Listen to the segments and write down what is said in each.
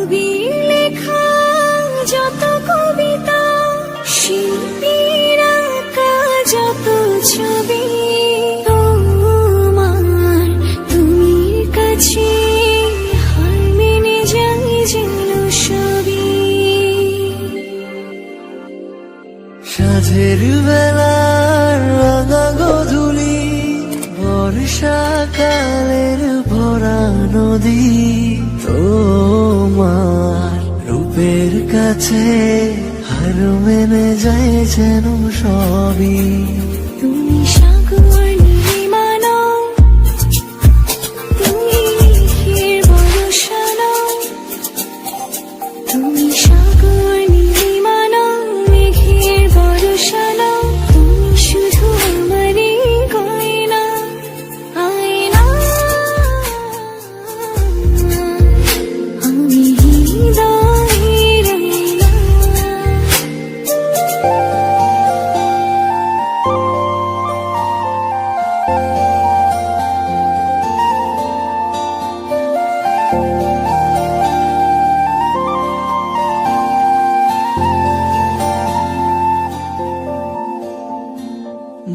কবির লেখা যত কবিতা, শিল্পীর আঁকা যত ছবি, তোমার তুমির কাছে হার মেনে যাই যেন সবই। সাঁঝের বেলার রাঙা গধূলি, বর্ষাকালের ভরা নদী, তোমার রূপের কাছে হার মেনে যায় যেন সবই। তুমি সাগর নীলিমা নও, তুমি মেঘের বর্ষা নও, তুমি সাগর নীলিমা নও, মেঘের বর্ষা নও, তুমি শুধু আমারই গয়না, আয়না। আমি হৃদয়ের আয়না।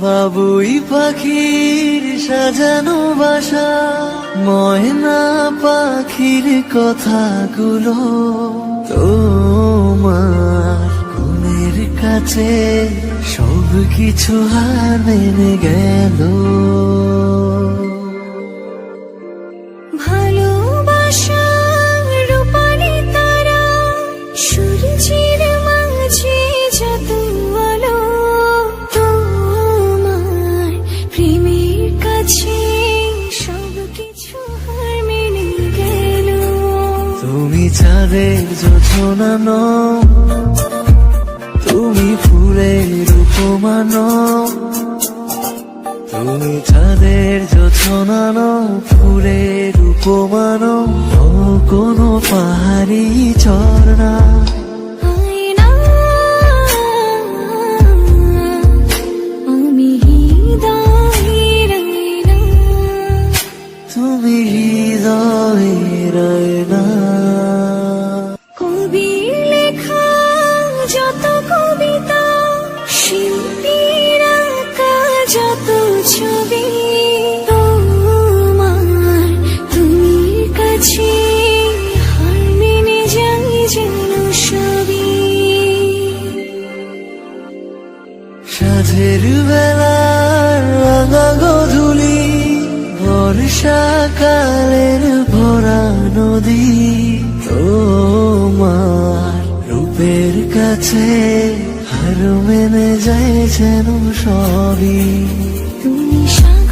বাবুই পাখির সাজানো বাসা, ময়না পাখির কথাগুলো, তোমার গুণের কাছে সব কিছু হার মেনে গেল। ভালোবাসা রূপালি তারা, সূর্যের মাঝে যত আলো, তোমার প্রেমের কাছে সব কিছু হার মেনে গেল। তুমি চাঁদের জোছনা নও, তুমি ফুলের উপমা নও, তুমি চাঁদের জোছনা নও, ফুলের উপমা নও, ও কোনো পাহাড়ি ঝর্ণা। আয়না, আমি হৃদয়ের আয়না। তুমি হৃদয়ের আয়না। কবির লেখা যত কবিতা, শিল্পীর আঁকা যত ছবি, তোমার তুমির কাছে হার মেনে যাই যেন সবই। সাঁঝের বেলার রাঙা গধূলি, বর্ষাকালের ভরা নদী, তোমার রূপের কাছে হার মেনে যায় যেন সবই। তুমি সাগর